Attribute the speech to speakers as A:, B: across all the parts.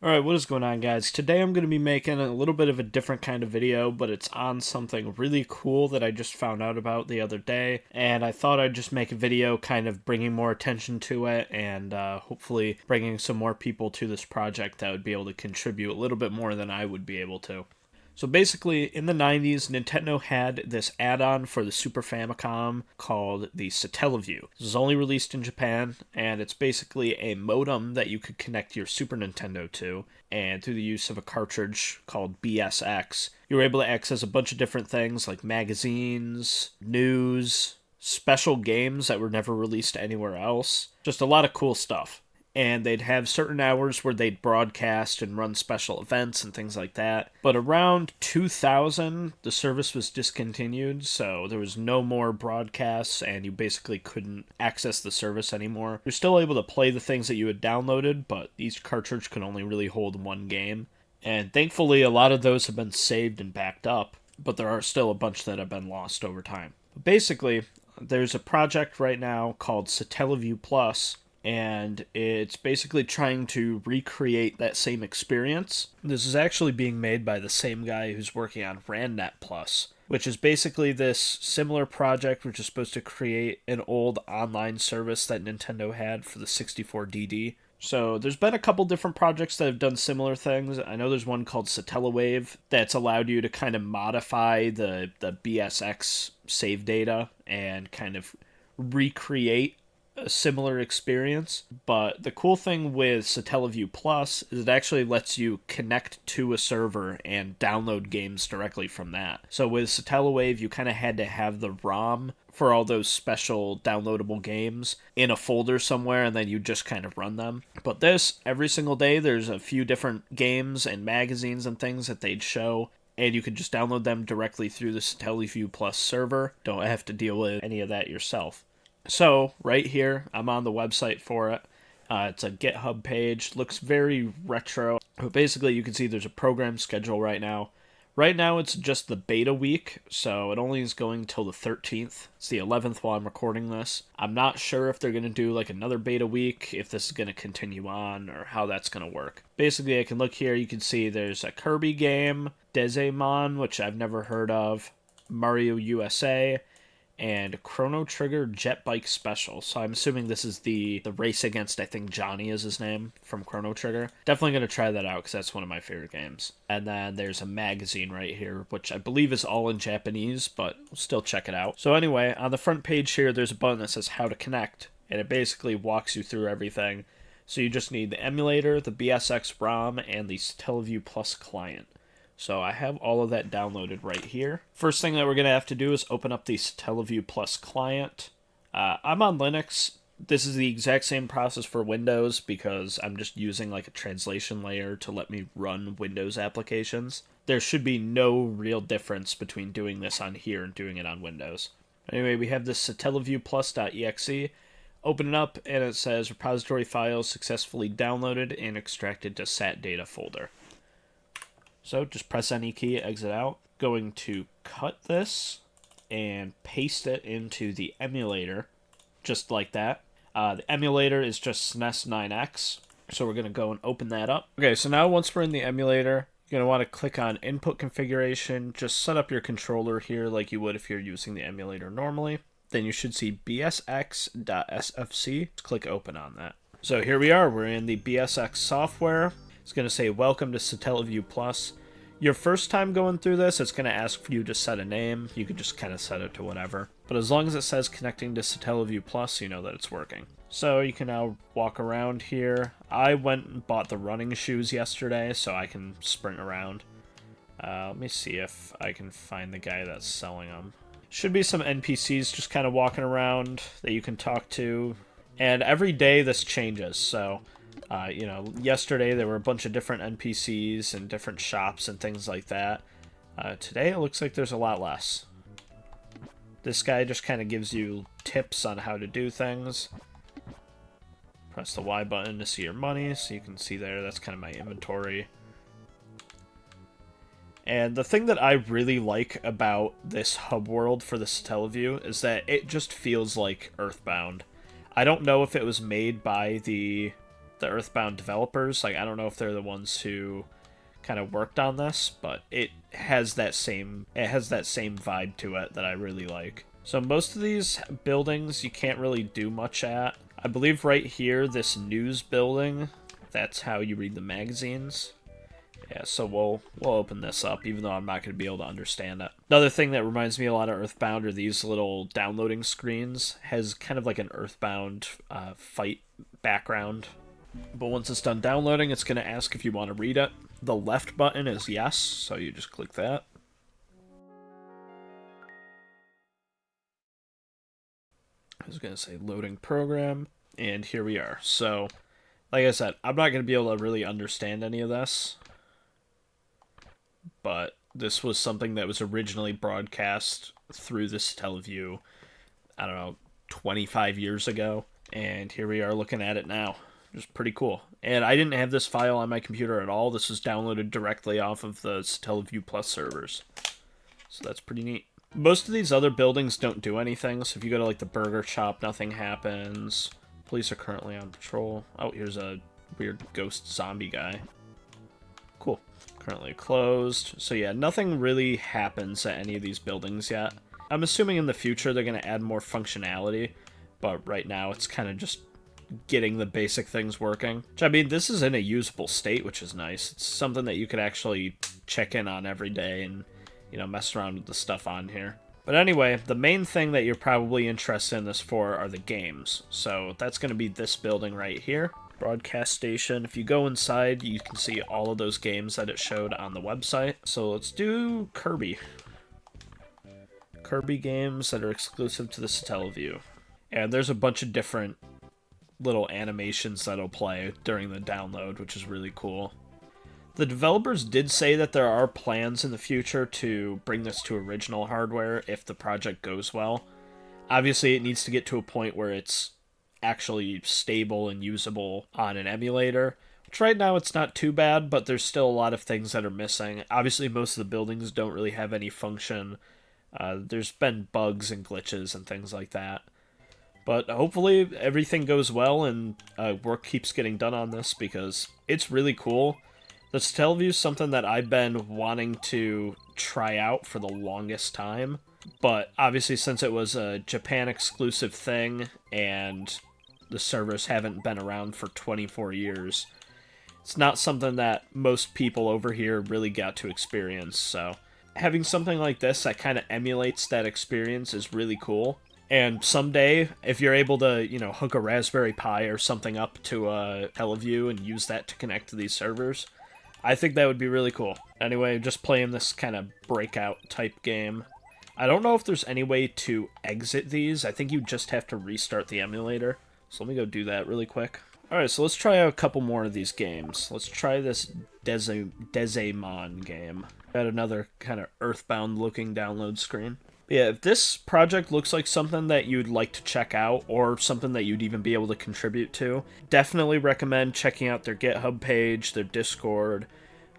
A: Alright, what is going on, guys? Today I'm going to be making a little bit of a different kind of video, but it's on something really cool that I just found out about the other day, and I thought I'd just make a video kind of bringing more attention to it, and hopefully bringing some more people to this project that would be able to contribute a little bit more than I would be able to. So basically, in the 90s, Nintendo had this add-on for the Super Famicom called the Satellaview. This was only released in Japan, and it's basically a modem that you could connect your Super Nintendo to, and through the use of a cartridge called BSX, you were able to access a bunch of different things like magazines, news, special games that were never released anywhere else. Just a lot of cool stuff. And they'd have certain hours where they'd broadcast and run special events and things like that. But around 2000, the service was discontinued, so there was no more broadcasts, and you basically couldn't access the service anymore. You're still able to play the things that you had downloaded, but each cartridge could only really hold one game. And thankfully, a lot of those have been saved and backed up, but there are still a bunch that have been lost over time. But basically, there's a project right now called Satellaview Plus, and it's basically trying to recreate that same experience. This is actually being made by the same guy who's working on RandNet Plus, which is basically this similar project which is supposed to create an old online service that Nintendo had for the 64DD. So there's been a couple different projects that have done similar things. I know there's one called Satellaview that's allowed you to kind of modify the BSX save data and kind of recreate a similar experience. But the cool thing with Satellaview Plus is it actually lets you connect to a server and download games directly from that. So with Satellaview, you kind of had to have the ROM for all those special downloadable games in a folder somewhere, and then you just kind of run them. But this, every single day, there's a few different games and magazines and things that they'd show, and you could just download them directly through the Satellaview Plus server. Don't have to deal with any of that yourself. So, right here, I'm on the website for it. It's a GitHub page. Looks very retro. But basically, you can see there's a program schedule right now. Right now, it's just the beta week, so it only is going till the 13th. It's the 11th while I'm recording this. I'm not sure if they're going to do like another beta week, if this is going to continue on, or how that's going to work. Basically, I can look here. You can see there's a Kirby game, Dezemon, which I've never heard of, Mario USA, and Chrono Trigger Jet Bike Special. So I'm assuming this is the race against, I think Johnny is his name, from Chrono Trigger. Definitely going to try that out because that's one of my favorite games. And then there's a magazine right here, which I believe is all in Japanese, but we'll still check it out. So anyway, on the front page here, there's a button that says how to connect, and it basically walks you through everything. So you just need the emulator, the BSX ROM, and the Satellaview Plus client. So I have all of that downloaded right here. First thing that we're going to have to do is open up the Satellaview Plus client. I'm on Linux. This is the exact same process for Windows because I'm just using like a translation layer to let me run Windows applications. There should be no real difference between doing this on here and doing it on Windows. Anyway, we have this satellaviewplus.exe. Open it up and it says repository files successfully downloaded and extracted to sat data folder. So just press any key, exit out. Going to cut this and paste it into the emulator, just like that. The emulator is just SNES 9X, so we're going to go and open that up. Okay, so now once we're in the emulator, you're going to want to click on Input Configuration. Just set up your controller here like you would if you're using the emulator normally. Then you should see bsx.sfc. Click Open on that. So here we are. We're in the BSX software. It's going to say, welcome to Satellaview Plus. Your first time going through this, it's going to ask for you to set a name. You could just kind of set it to whatever. But as long as it says connecting to Satellaview Plus, you know that it's working. So you can now walk around here. I went and bought the running shoes yesterday, so I can sprint around. Let me see if I can find the guy that's selling them. Should be some NPCs just kind of walking around that you can talk to. And every day this changes, so... yesterday there were a bunch of different NPCs and different shops and things like that. Today it looks like there's a lot less. This guy just kind of gives you tips on how to do things. Press the Y button to see your money, so you can see there, that's kind of my inventory. And the thing that I really like about this hub world for the Satellaview is that it just feels like Earthbound. I don't know if it was made by the the Earthbound developers. Like, I don't know if they're the ones who kind of worked on this, but it has that same vibe to it that I really like. So most of these buildings you can't really do much at. I believe right here, this news building, that's how you read the magazines. Yeah, so we'll open this up, even though I'm not going to be able to understand it. Another thing that reminds me a lot of Earthbound are these little downloading screens. Has kind of like an Earthbound fight background. But once it's done downloading, it's going to ask if you want to read it. The left button is yes, so you just click that. I was going to say loading program, and here we are. So, like I said, I'm not going to be able to really understand any of this, but this was something that was originally broadcast through the Satellaview, I don't know, 25 years ago, and here we are looking at it now. It's pretty cool. And I didn't have this file on my computer at all. This was downloaded directly off of the Satellaview Plus servers. So that's pretty neat. Most of these other buildings don't do anything. So if you go to like the burger shop, nothing happens. Police are currently on patrol. Oh, here's a weird ghost zombie guy. Cool. Currently closed. So yeah, nothing really happens at any of these buildings yet. I'm assuming in the future they're going to add more functionality. But right now it's kind of just getting the basic things working. Which, I mean, this is in a usable state, which is nice. It's something that you could actually check in on every day and, you know, mess around with the stuff on here. But anyway, the main thing that you're probably interested in this for are the games. So that's going to be this building right here. Broadcast station. If you go inside, you can see all of those games that it showed on the website. So let's do Kirby. Kirby games that are exclusive to the Satellaview. And there's a bunch of different little animations that'll play during the download, which is really cool. The developers did say that there are plans in the future to bring this to original hardware if the project goes well. Obviously, it needs to get to a point where it's actually stable and usable on an emulator, which right now it's not too bad, but there's still a lot of things that are missing. Obviously, most of the buildings don't really have any function. There's been bugs and glitches and things like that. But hopefully everything goes well and work keeps getting done on this because it's really cool. The Satellaview is something that I've been wanting to try out for the longest time. But obviously since it was a Japan exclusive thing and the servers haven't been around for 24 years, it's not something that most people over here really got to experience. So having something like this that kind of emulates that experience is really cool. And someday, if you're able to, you know, hook a Raspberry Pi or something up to a Satellaview and use that to connect to these servers, I think that would be really cool. Anyway, just playing this kind of breakout type game. I don't know if there's any way to exit these. I think you just have to restart the emulator. So let me go do that really quick. Alright, so let's try out a couple more of these games. Let's try this Desaimon game. Got another kind of Earthbound looking download screen. Yeah, if this project looks like something that you'd like to check out, or something that you'd even be able to contribute to, definitely recommend checking out their GitHub page, their Discord.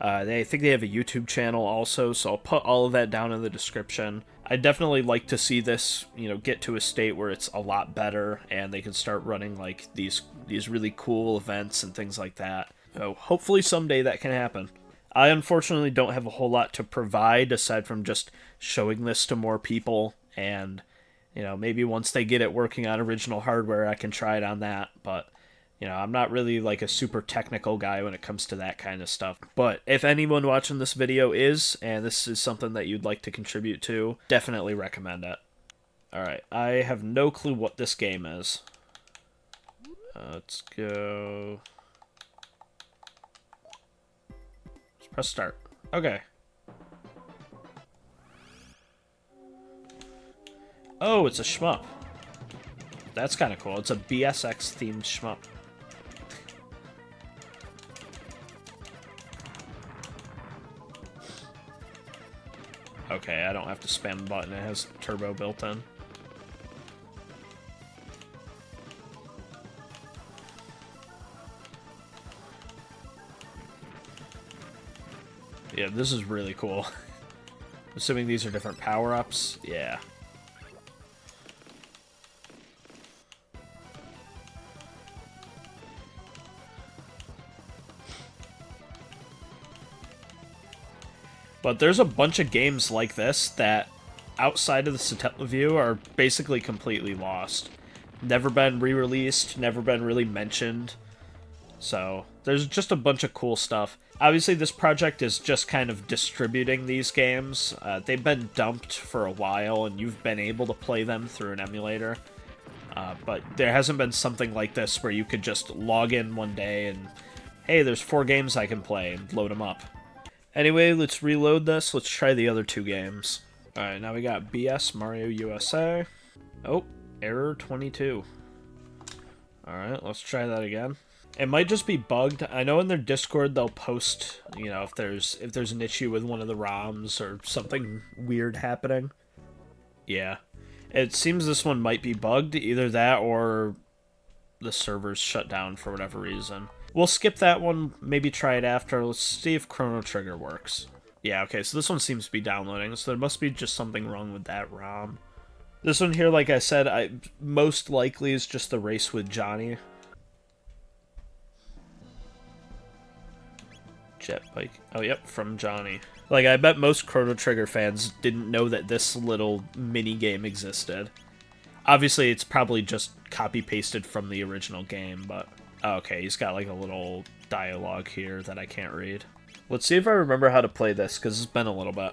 A: I think they have a YouTube channel also, so I'll put all of that down in the description. I'd definitely like to see this, you know, get to a state where it's a lot better, and they can start running, like, these really cool events and things like that. So hopefully someday that can happen. I unfortunately don't have a whole lot to provide aside from just showing this to more people, and, you know, maybe once they get it working on original hardware, I can try it on that, but, you know, I'm not really like a super technical guy when it comes to that kind of stuff. But if anyone watching this video is, and this is something that you'd like to contribute to, definitely recommend it. Alright, I have no clue what this game is. Let's go... Press start. Okay. Oh, it's a shmup. That's kind of cool. It's a BSX themed shmup. Okay, I don't have to spam the button. It has turbo built in. Yeah, this is really cool. Assuming these are different power-ups. Yeah. But there's a bunch of games like this that, outside of the Satellaview, are basically completely lost. Never been re-released, never been really mentioned. So, there's just a bunch of cool stuff. Obviously, this project is just kind of distributing these games. They've been dumped for a while, and you've been able to play them through an emulator. But there hasn't been something like this where you could just log in one day and, hey, there's 4 games I can play, and load them up. Anyway, let's reload this. Let's try the other 2 games. Alright, now we got BS Mario USA. Oh, error 22. Alright, let's try that again. It might just be bugged. I know in their Discord they'll post, you know, if there's an issue with one of the ROMs or something weird happening. Yeah. It seems this one might be bugged, either that or the server's shut down for whatever reason. We'll skip that one, maybe try it after. Let's see if Chrono Trigger works. Yeah, okay, so this one seems to be downloading, so there must be just something wrong with that ROM. This one here, like I said, most likely is just the race with Johnny. Jet bike. Oh, yep, from Johnny. Like, I bet most Chrono Trigger fans didn't know that this little mini-game existed. Obviously, it's probably just copy-pasted from the original game, but... Oh, okay, he's got, like, a little dialogue here that I can't read. Let's see if I remember how to play this, because it's been a little bit.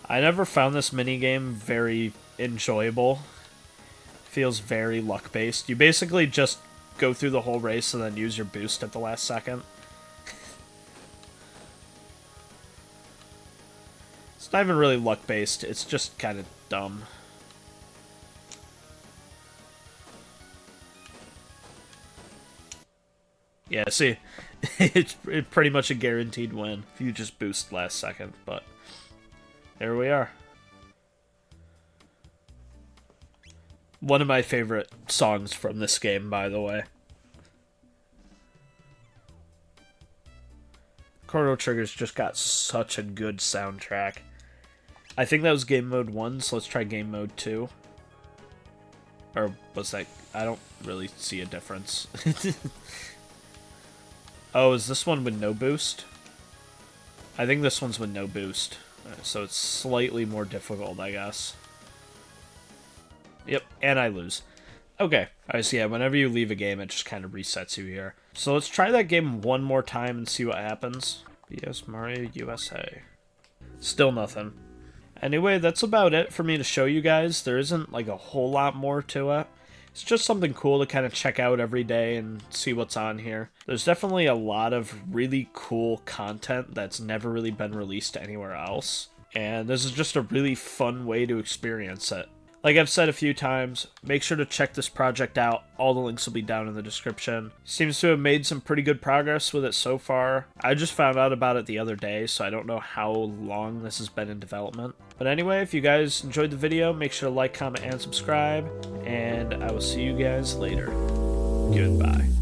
A: I never found this minigame very enjoyable. Feels very luck-based. You basically just go through the whole race and then use your boost at the last second. It's not even really luck-based, it's just kind of dumb. Yeah, see, it's pretty much a guaranteed win if you just boost last second, but there we are. One of my favorite songs from this game, by the way. Chrono Trigger's just got such a good soundtrack. I think that was game mode 1, so let's try game mode 2. Or was that... I don't really see a difference. Oh, is this one with no boost? I think this one's with no boost. So it's slightly more difficult, I guess. Yep, and I lose. Okay, alright, so yeah, whenever you leave a game, it just kind of resets you here. So let's try that game one more time and see what happens. BS Mario USA. Still nothing. Anyway, that's about it for me to show you guys. There isn't, like, a whole lot more to it. It's just something cool to kind of check out every day and see what's on here. There's definitely a lot of really cool content that's never really been released anywhere else. And this is just a really fun way to experience it. Like I've said a few times, make sure to check this project out. All the links will be down in the description. Seems to have made some pretty good progress with it so far. I just found out about it the other day, so I don't know how long this has been in development. But anyway, if you guys enjoyed the video, make sure to like, comment, and subscribe. And I will see you guys later. Goodbye.